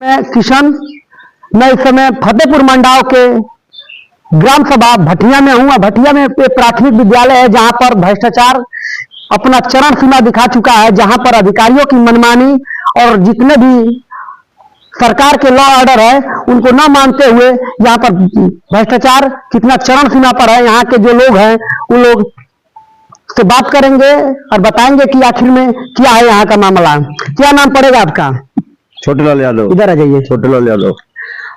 मैं किशन, मैं इस समय फतेहपुर मंडाव के ग्राम सभा भटिया में हूँ। भटिया में एक प्राथमिक विद्यालय है जहाँ पर भ्रष्टाचार अपना चरम सीमा दिखा चुका है, जहाँ पर अधिकारियों की मनमानी और जितने भी सरकार के लॉ ऑर्डर है उनको न मानते हुए यहाँ पर भ्रष्टाचार कितना चरम सीमा पर है। यहाँ के जो लोग हैं उन लोग से बात करेंगे और बताएंगे कि आखिर में क्या है यहाँ का मामला। क्या नाम पड़ेगा आपका? छोटेलाल यादव। इधर आ जाइए। छोटेलाल यादव।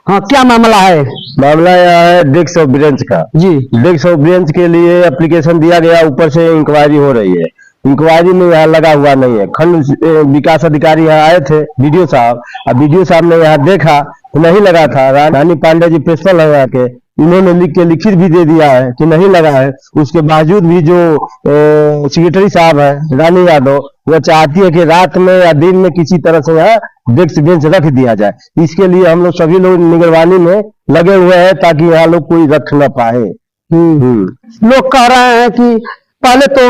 हाँ, क्या मामला है? मामला यह है डेस्क ऑफ ब्रांच का जी। डेस्क ऑफ ब्रांच के लिए एप्लीकेशन दिया गया, ऊपर से इंक्वायरी हो रही है। इंक्वायरी में यहाँ लगा हुआ नहीं है। खंड विकास अधिकारी यहाँ आए थे, बीडीओ साहब, और बीडीओ साहब ने यहाँ देखा तो नहीं लगा था। रानी पांडे जी प्रिंसिपल है यहाँ के, इन्होंने लिख के लिखित भी दे दिया है कि नहीं लगा है। उसके बावजूद भी जो सेक्रेटरी साहब है रानी यादव, वह चाहती है कि रात में या दिन में किसी तरह से यहाँ डेस्क बेंच रख दिया जाए। इसके लिए हम लोग सभी लोग निगरानी में लगे हुए हैं ताकि यहाँ लोग कोई रख न पाए। लोग कह रहे हैं कि पहले तो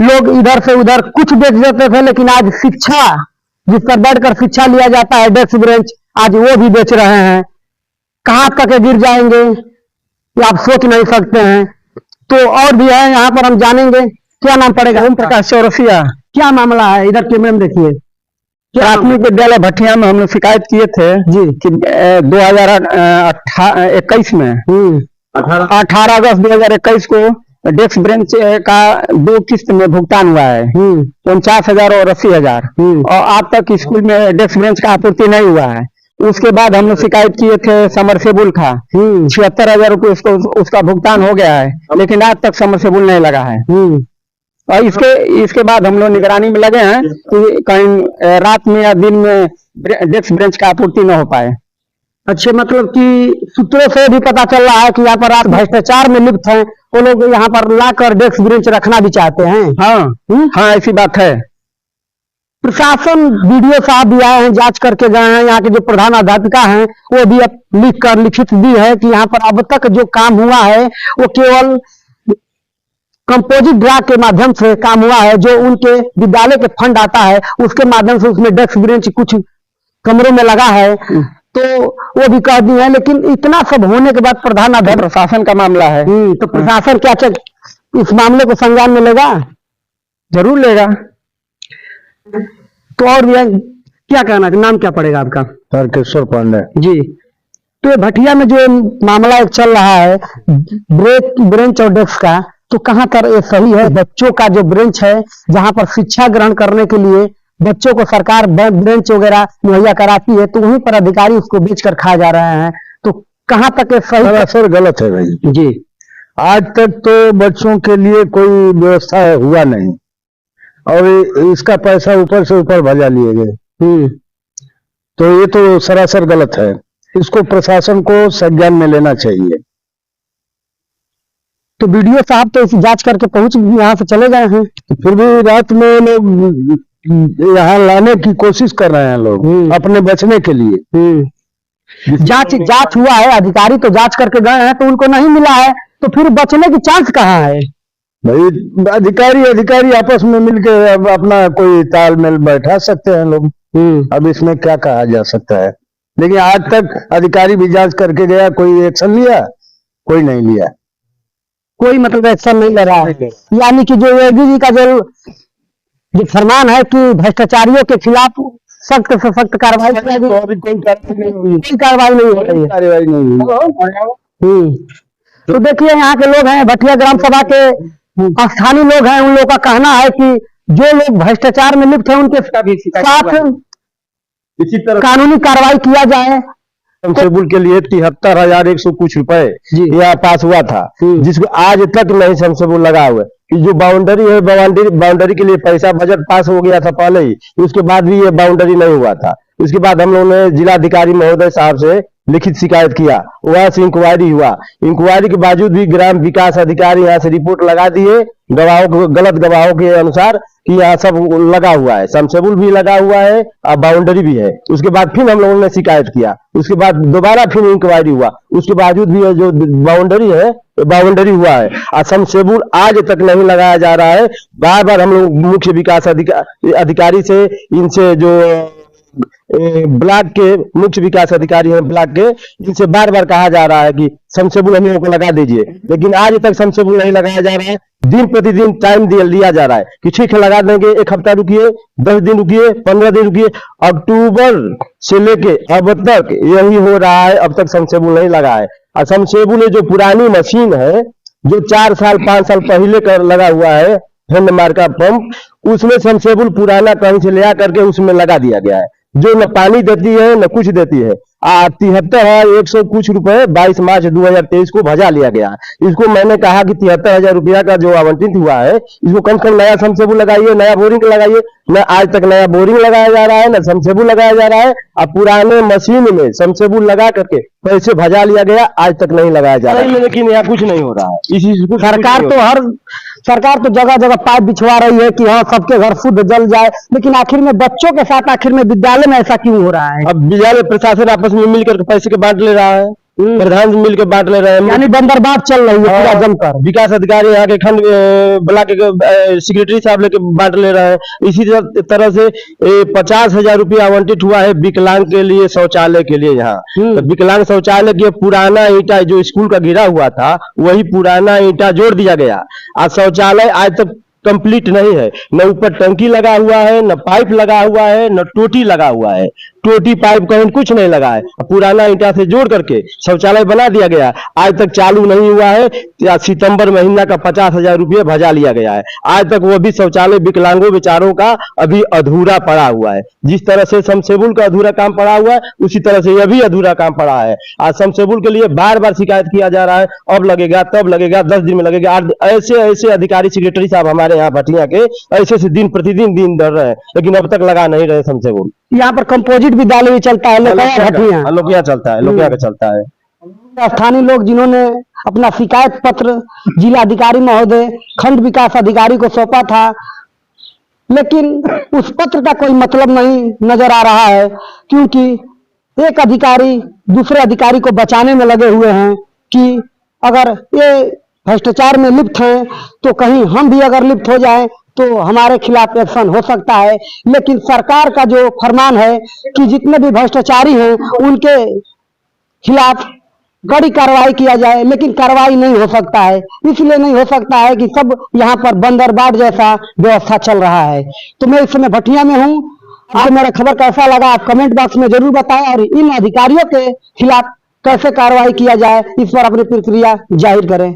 लोग इधर से उधर कुछ बेच देते थे, लेकिन आज शिक्षा जिस पर बैठकर शिक्षा लिया जाता है डेस्क बेंच, आज वो भी बेच रहे हैं। कहाँ तक गिर जाएंगे ये आप सोच नहीं सकते हैं। तो और भी है, यहाँ पर हम जानेंगे। क्या नाम पड़ेगा? ओम प्रकाश चौरसिया। क्या मामला है? इधर कैमरे में देखिए। प्राथमिक विद्यालय भटिया में हम लोग शिकायत किए थे जी कि 2021 में 18 अगस्त 2021 को डेस्क बेंच का 2 किस्त में भुगतान हुआ है, 49,000 और 80,000, और आज तक स्कूल में डेस्क बेंच का आपूर्ति नहीं हुआ है। उसके बाद हम लोग शिकायत किए थे समरसेबुल का, 76,000 रुपये उसका भुगतान हो गया है, लेकिन आज तक समरसेबुल नहीं लगा है। और इसके बाद हम लोग निगरानी में लगे हैं कि कहीं रात में या दिन में डेस्क बेंच का आपूर्ति न हो पाए। अच्छे, मतलब कि सूत्रों से भी पता चल रहा है कि यहाँ पर आप भ्रष्टाचार में लिप्त हैं। वो लोग यहाँ पर लाकर डेस्क बेंच रखना भी चाहते हैं। हाँ, ऐसी बात है। प्रशासन बीडीओ साहब भी आए हैं, जांच करके गए हैं। यहाँ के जो प्रधान अध्यापिका हैं वो भी अब लिखित दी है कि यहाँ पर अब तक जो काम हुआ है वो केवल कंपोजिट ड्रा के माध्यम से काम हुआ है। जो उनके विद्यालय के फंड आता है उसके माध्यम से उसमें डेस्क बेंच कुछ कमरों में लगा है, तो वो भी कह दी है। लेकिन इतना सब होने के बाद प्रधान अध्यापक प्रशासन का मामला है, तो प्रशासन क्या इस मामले को संज्ञान में लेगा? जरूर लेगा। तो और भी क्या कहना? नाम क्या पड़ेगा आपका? तारकेश्वर पांडे जी। तो ये भटिया में जो मामला एक चल रहा है ब्रेंच और डेस्क का, तो कहाँ तक ये सही है? बच्चों का जो ब्रेंच है, जहाँ पर शिक्षा ग्रहण करने के लिए बच्चों को सरकार ब्रेंच वगैरह मुहैया कराती है, तो वहीं पर अधिकारी उसको बेचकर खा जा रहे हैं। तो कहाँ तक ये सही? सर गलत है भाई जी। आज तक तो बच्चों के लिए कोई व्यवस्था हुआ नहीं, और इसका पैसा ऊपर से ऊपर भजा लिए गए। तो ये तो सरासर गलत है। इसको प्रशासन को संज्ञान में लेना चाहिए। तो बीडीओ साहब तो इसी जांच करके पहुंच यहाँ से चले गए हैं, फिर भी रात में लोग यहाँ लाने की कोशिश कर रहे हैं लोग अपने बचने के लिए। जांच हुआ है, अधिकारी तो जांच करके गए हैं तो उनको नहीं मिला है, तो फिर बचने की चांस कहाँ है? भाई अधिकारी आपस में मिलकर अपना कोई तालमेल बैठा सकते हैं लोग। अब इसमें क्या कहा जा सकता है? लेकिन आज तक अधिकारी भी जांच करके गया, कोई एक्शन लिया? कोई नहीं लिया। कोई मतलब एक्शन नहीं ले रहा है। यानी कि जो एडीजी का जो फरमान है कि भ्रष्टाचारियों के खिलाफ सख्त से सख्त कार्रवाई, तो अभी कोई कार्रवाई नहीं हो रही है। कार्रवाई नहीं हुई। तो देखिए, यहाँ के लोग हैं, भटिया ग्राम सभा के स्थानीय लोग हैं, उन लोगों का कहना है कि जो लोग भ्रष्टाचार में लिप्त हैं उनके साथ इसी तरह कानूनी कार्रवाई किया जाए। समसेबुल के लिए 73,100 कुछ रुपए यहाँ पास हुआ था, जिसको आज तक नहीं समसेबुल लगा हुआ। जो बाउंड्री है, बाउंड्री के लिए पैसा बजट पास हो गया था पहले ही, उसके बाद भी ये बाउंड्री नहीं हुआ था। उसके बाद हम लोगों ने जिलाधिकारी महोदय साहब से लिखित शिकायत किया, वहां से इंक्वायरी हुआ। इंक्वायरी के बावजूद भी ग्राम विकास अधिकारी यहाँ से रिपोर्ट लगा दिए गलत गवाहों के अनुसार कि यहाँ सब लगा हुआ है, समसेबुल भी लगा हुआ है और बाउंड्री भी है। उसके बाद फिर हम लोगों ने शिकायत किया, उसके बाद दोबारा फिर इंक्वायरी हुआ, उसके बावजूद भी जो बाउंड्री है बाउंड्री हुआ है और समसेबुल आज तक नहीं लगाया जा रहा है। बार बार हम लोग मुख्य विकास अधिकारी से, इनसे जो ब्लॉक के मुख्य विकास अधिकारी हैं ब्लॉक के, इनसे बार बार कहा जा रहा है कि समसेबुल हम लोगों को लगा दीजिए, लेकिन आज तक समसेबुल नहीं लगाया जा रहा है। दिन प्रतिदिन टाइम लिया जा रहा है कि ठीक है लगा देंगे, 1 हफ्ता रुकिए, 10 दिन रुकिए, 15 दिन रुकिए। अक्टूबर से लेके अब तक यही हो रहा है, अब तक समसेबुल नहीं लगा है। और समसेबुल जो पुरानी मशीन है जो 4 साल 5 साल पहले कर लगा हुआ है हैंड मार्का पंप, उसमें समसेबुल पुराना कहीं से ले करके उसमें लगा दिया गया है, जो न पानी देती है न कुछ देती है। 73,100 कुछ रुपए 22 मार्च 2023 को भजा लिया गया। इसको मैंने कहा कि 73,000 रुपया का जो आवंटित हुआ है, इसको कम से कम नया समसेबुल लगाइए, नया बोरिंग लगाइए। न आज तक नया बोरिंग लगाया जा रहा है, न समसेबुल लगाया जा रहा है। अब पुराने मशीन में समसेबुल लगा करके पैसे भजा लिया गया, आज तक नहीं लगाया जा रहा है। लेकिन यहाँ कुछ नहीं हो रहा है। इसी सरकार तो जगह जगह पाइप बिछवा रही है कि हाँ सबके घर शुद्ध जल जाए, लेकिन आखिर में बच्चों के साथ आखिर में विद्यालय में ऐसा क्यों हो रहा है? अब विद्यालय प्रशासन आपस में मिलकर पैसे के बांट ले रहा है, प्रधान मिलकर बांट ले रहे हैं, यानी बंदरबांट चल रही है पूरा जमकर। विकास अधिकारी यहाँ के खंड ब्लॉक के सेक्रेटरी साहब लेके बांट ले रहे हैं। इसी तरह से 50,000 रुपया आवंटित हुआ है विकलांग के लिए, शौचालय के लिए। यहाँ तो विकलांग शौचालय के पुराना ईंटा जो स्कूल का गिरा हुआ था, वही पुराना ईंटा जोड़ दिया गया। आज शौचालय आज तक कंप्लीट नहीं है, न ऊपर टंकी लगा हुआ है, न पाइप लगा हुआ है, न टोटी लगा हुआ है। टोटी पाइप कहीं कुछ नहीं लगा है, पुराना ईंटा से जोड़ करके शौचालय बना दिया गया, आज तक चालू नहीं हुआ है। सितंबर महीना का 50,000 रुपये भजा लिया गया है, आज तक वो भी शौचालय विकलांगों बेचारों का अभी अधूरा पड़ा हुआ है। जिस तरह से समसेबुल का अधूरा काम पड़ा हुआ है, उसी तरह से यह भी अधूरा काम पड़ा है। आज समसेबुल के लिए बार बार शिकायत किया जा रहा है, अब लगेगा तब लगेगा, 10 दिन में लगेगा। ऐसे अधिकारी सेक्रेटरी साहब हमारे यहाँ भटिया के ऐसे से दिन प्रतिदिन दिन दर रहे हैं, लेकिन अब तक लगा नहीं रहे समसेबुल। यहाँ पर कंपोजिट विद्यालय भी चलता है, लोकिया चलता है, लोकिया का चलता है। स्थानीय लोग जिन्होंने अपना शिकायत पत्र जिला अधिकारी महोदय, खंड विकास अधिकारी को सौंपा था, लेकिन उस पत्र का कोई मतलब नहीं नजर आ रहा है, क्योंकि एक अधिकारी दूसरे अधिकारी को बचाने में लगे हुए हैं कि अगर ये भ्रष्टाचार में लिप्त हैं तो कहीं हम भी अगर लिप्त हो जाएं तो हमारे खिलाफ एक्शन हो सकता है। लेकिन सरकार का जो फरमान है कि जितने भी भ्रष्टाचारी हैं उनके खिलाफ कड़ी कार्रवाई किया जाए, लेकिन कार्रवाई नहीं हो सकता है। इसलिए नहीं हो सकता है कि सब यहाँ पर बंदरबाट जैसा व्यवस्था चल रहा है। तो मैं इस समय भटिया में हूँ। आपको मेरा खबर कैसा लगा आप कमेंट बॉक्स में जरूर बताएं, और इन अधिकारियों के खिलाफ कैसे कार्रवाई किया जाए इस पर अपनी प्रतिक्रिया जाहिर करें।